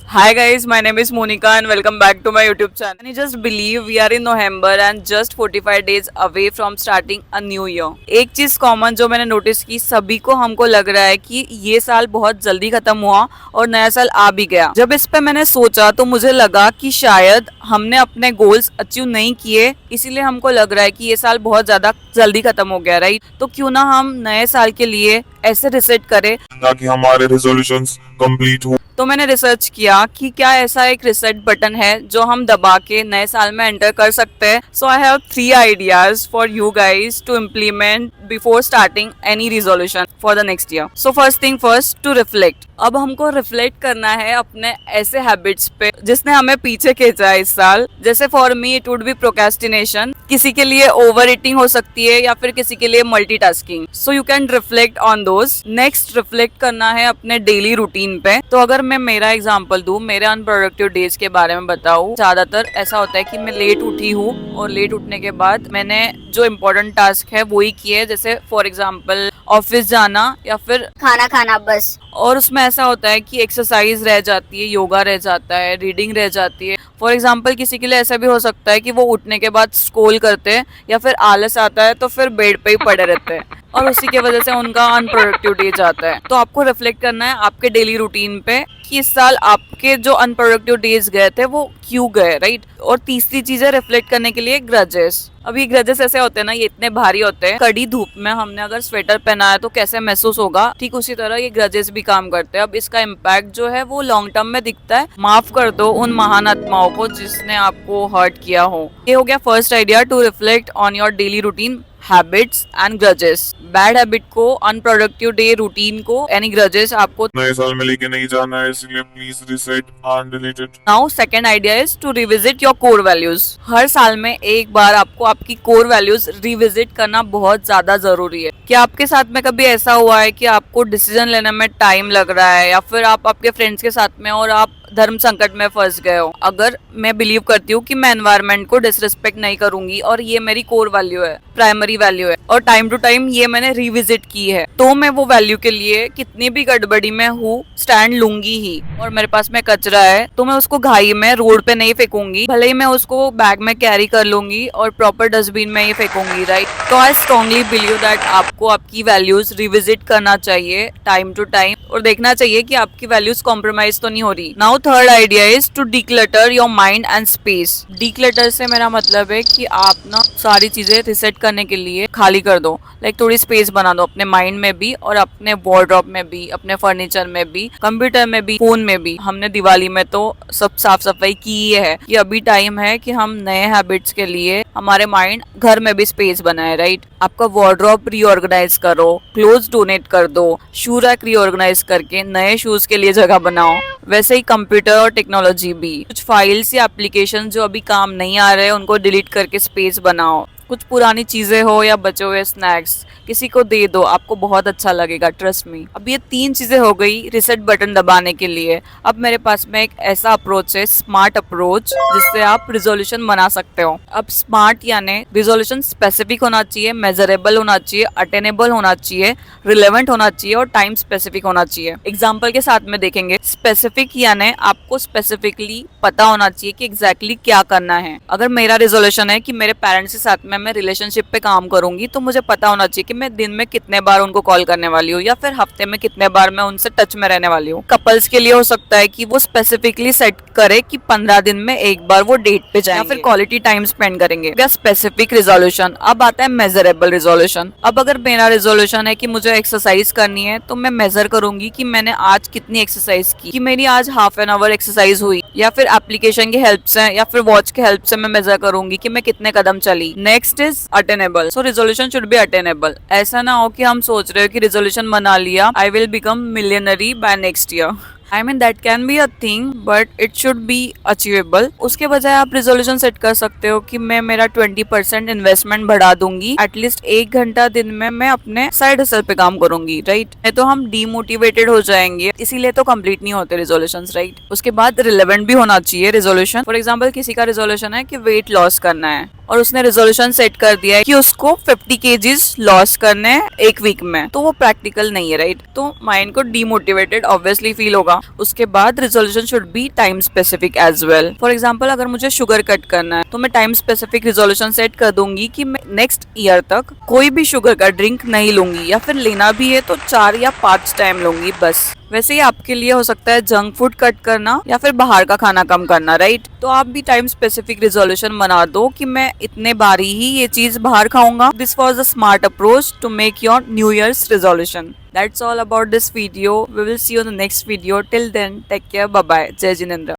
Hi guys, my name is Monica and welcome back to my YouTube channel. Can you just believe we are in November and just 45 days away from starting a new year. एक चीज common जो मैंने notice की, सभी को हमको लग रहा है कि ये साल बहुत जल्दी खत्म हुआ और नया साल आ भी गया। जब इस पे मैंने सोचा तो मुझे लगा कि शायद हमने अपने गोल्स अचीव नहीं किए, इसीलिए हमको लग रहा है कि ये साल बहुत ज्यादा जल्दी खत्म हो गया, राइट। तो क्यों ना हम नए साल के लिए ऐसे रिसेट करें ताकि हमारे रेजोल्यूशंस कंप्लीट हो। तो मैंने रिसर्च किया कि क्या ऐसा एक रिसेट बटन है जो हम दबा के नए साल में एंटर कर सकते हैं। So I have 3 ideas for you guys to implement before starting any resolution for the next year. So first thing first, to reflect. अब हमको रिफ्लेक्ट करना है अपने ऐसे हैबिट्स पे जिसने हमें पीछे खींचा है इस साल। जैसे for me it would be procrastination, किसी के लिए ओवर ईटिंग हो सकती है या फिर किसी के लिए multitasking. So you can reflect on those. Next, reflect करना है अपने डेली रूटीन पे। तो अगर मैं मेरा एग्जांपल दूं, मेरे अनप्रोडक्टिव डेज के बारे में बताऊं, ज्यादातर ऐसा होता है कि मैं लेट उठी हूँ और लेट उठने के बाद मैंने जो इम्पोर्टेंट टास्क है वही किए, जैसे फॉर एग्जांपल ऑफिस जाना या फिर खाना खाना बस। और उसमें ऐसा होता है कि एक्सरसाइज रह जाती है, योगा रह जाता है, रीडिंग रह जाती है। फॉर एग्जाम्पल किसी के लिए ऐसा भी हो सकता है कि वो उठने के बाद स्क्रॉल करते हैं या फिर आलस आता है तो फिर बेड पे ही पड़े रहते हैं और उसी की वजह से उनका अनप्रोडक्टिव डे जाता है। तो आपको रिफ्लेक्ट करना है आपके डेली रूटीन पे कि इस साल आपके जो अनप्रोडक्टिव डेज गए थे वो क्यों गए, राइट। और तीसरी चीज है रिफ्लेक्ट करने के लिए ग्रजेस। अब ये ग्रजेस ऐसे होते हैं ना, ये इतने भारी होते हैं, कड़ी धूप में हमने अगर स्वेटर पहना है तो कैसे महसूस होगा, ठीक उसी तरह ये ग्रजेस भी काम करते हैं। अब इसका इम्पैक्ट जो है वो लॉन्ग टर्म में दिखता है। माफ कर दो उन महान आत्माओं को जिसने आपको हर्ट किया हो। ये हो गया first idea, to reflect on your daily routine, habits and grudges. Bad habit को, अनप्रोडक्टिव डे रूटीन को, एनी ग्रजेस आपको नए साल में लेके नहीं जाना है, इसलिए please reset and delete it. Now second idea is to revisit your core values. हर साल में एक बार आपको आपकी कोर वैल्यूज रिविजिट करना बहुत ज्यादा जरूरी है। क्या आपके साथ में कभी ऐसा हुआ है कि आपको डिसीजन लेने में टाइम लग रहा है या फिर आप आपके फ्रेंड्स के साथ में और आप धर्म संकट में फंस गए हो? अगर मैं बिलीव करती हूँ कि मैं एनवायरनमेंट को डिसरिस्पेक्ट नहीं करूंगी और ये मेरी कोर वैल्यू है, प्राइमरी वैल्यू है, और टाइम टू टाइम ये मैंने रिविजिट की है, तो मैं वो वैल्यू के लिए कितनी भी गड़बड़ी में हूँ स्टैंड लूंगी ही। और मेरे पास में कचरा है तो मैं उसको घाई में रोड पे नहीं फेंकूंगी, भले ही मैं उसको बैग में कैरी कर लूंगी और प्रॉपर डस्टबिन में ही फेंकूंगी, राइट। तो आई स्ट्रॉन्गली बिलीव दैट आपको आपकी वैल्यूज रिविजिट करना चाहिए टाइम टू टाइम और देखना चाहिए कि आपकी वैल्यूज कॉम्प्रोमाइज तो नहीं हो रही। Now third idea is to declutter your mind and space. Declutter से मेरा मतलब है कि आप ना सारी चीजें रिसेट करने के लिए खाली कर दो, लाइक थोड़ी स्पेस बना दो अपने माइंड में भी और अपने वार्डरोब में भी, अपने फर्नीचर में भी, कंप्यूटर में भी, फोन में भी। हमने दिवाली में तो सब साफ सफाई की ही है कि अभी टाइम है कि हम नए हैबिट्स के लिए हमारे माइंड घर में भी स्पेस बनाए, राइट। आपका वार्डरोब रीऑर्गेनाइज करो, क्लोथ्स डोनेट कर दो, शू रैक रीऑर्गेनाइज करके नए शूज के लिए जगह बनाओ। वैसे ही कंप्यूटर और टेक्नोलॉजी भी, कुछ फाइल्स या एप्लीकेशन जो अभी काम नहीं आ रहे उनको डिलीट करके स्पेस बनाओ। कुछ पुरानी चीजें हो या बचे हुए स्नैक्स किसी को दे दो, आपको बहुत अच्छा लगेगा, ट्रस्ट मी। अब ये 3 चीजें हो गई रिसेट बटन दबाने के लिए। अब मेरे पास में एक ऐसा अप्रोच है, स्मार्ट अप्रोच, जिससे आप रिजोल्यूशन बना सकते हो। अब स्मार्ट यानी रिजोल्यूशन स्पेसिफिक होना चाहिए, मेजरेबल होना चाहिए, अटेनेबल होना चाहिए, रिलेवेंट होना चाहिए और टाइम स्पेसिफिक होना चाहिए। एग्जाम्पल के साथ में देखेंगे। स्पेसिफिक यानी आपको स्पेसिफिकली पता होना चाहिए कि एग्जैक्टली क्या करना है। अगर मेरा रिजोल्यूशन है कि मेरे पेरेंट्स के साथ में मैं रिलेशनशिप पे काम करूंगी तो मुझे पता होना चाहिए कि मैं दिन में कितने बार उनको कॉल करने वाली हूँ या फिर हफ्ते में कितने बार मैं उनसे टच में रहने वाली हूँ। कपल्स के लिए हो सकता है कि वो स्पेसिफिकली सेट करे कि 15 दिन में एक बार वो डेट पे जाएंगे या फिर क्वालिटी टाइम स्पेंड करेंगे। या स्पेसिफिक रिजोल्यूशन। अब आता है मेजरेबल रिजोल्यूशन। अब अगर मेरा रिजोल्यूशन है कि मुझे एक्सरसाइज करनी है तो मैं मेजर करूंगी कि मैंने आज कितनी एक्सरसाइज की, कि मेरी आज हाफ एन आवर एक्सरसाइज हुई, या फिर एप्लीकेशन की हेल्प से या फिर वॉच की हेल्प से मैं मेजर करूंगी कि मैं कितने कदम चली। Next is attainable. So resolution should be attainable. ऐसा ना हो कि हम सोच रहे हो कि रिजोल्यूशन बना लिया, I will become millionaire by next year. I mean that can be a thing but it should be achievable। उसके बजाय आप रिजोल्यूशन सेट कर सकते हो कि मैं मेरा 20% इन्वेस्टमेंट बढ़ा दूंगी, एटलीस्ट 1 घंटा दिन में मैं अपने साइड हसल पे काम करूंगी, राइट। नहीं तो हम डीमोटिवेटेड हो जाएंगे, इसीलिए तो कंप्लीट नहीं होते रिजोल्यूशन, राइट। उसके बाद रिलेवेंट भी होना चाहिए रिजोल्यूशन। फॉर एग्जाम्पल किसी का रिजोल्यूशन है कि वेट लॉस करना है और उसने रेजोल्यूशन सेट कर दिया है कि उसको 50 केजीज लॉस करने हैं एक वीक में, तो वो प्रैक्टिकल नहीं है, राइट? तो माइंड को डीमोटिवेटेड ऑब्वियसली फील होगा। उसके बाद resolution should be time specific as well. For example, अगर मुझे शुगर कट करना है तो मैं टाइम स्पेसिफिक रेजोल्यूशन सेट कर दूंगी कि मैं नेक्स्ट ईयर तक कोई भी शुगर का ड्रिंक नहीं लूंगी, या फिर लेना भी है तो 4 या 5 टाइम लूंगी बस। वैसे ही आपके लिए हो सकता है जंक फूड कट करना या फिर बाहर का खाना कम करना, राइट? तो आप भी टाइम स्पेसिफिक रेजोल्यूशन बना दो कि मैं इतने बार ही ये चीज बाहर खाऊंगा। This was a smart approach to make your new year's resolution. That's all about this video. We will see you on the next video. Till then, take care. Bye bye. Jai Jinendra.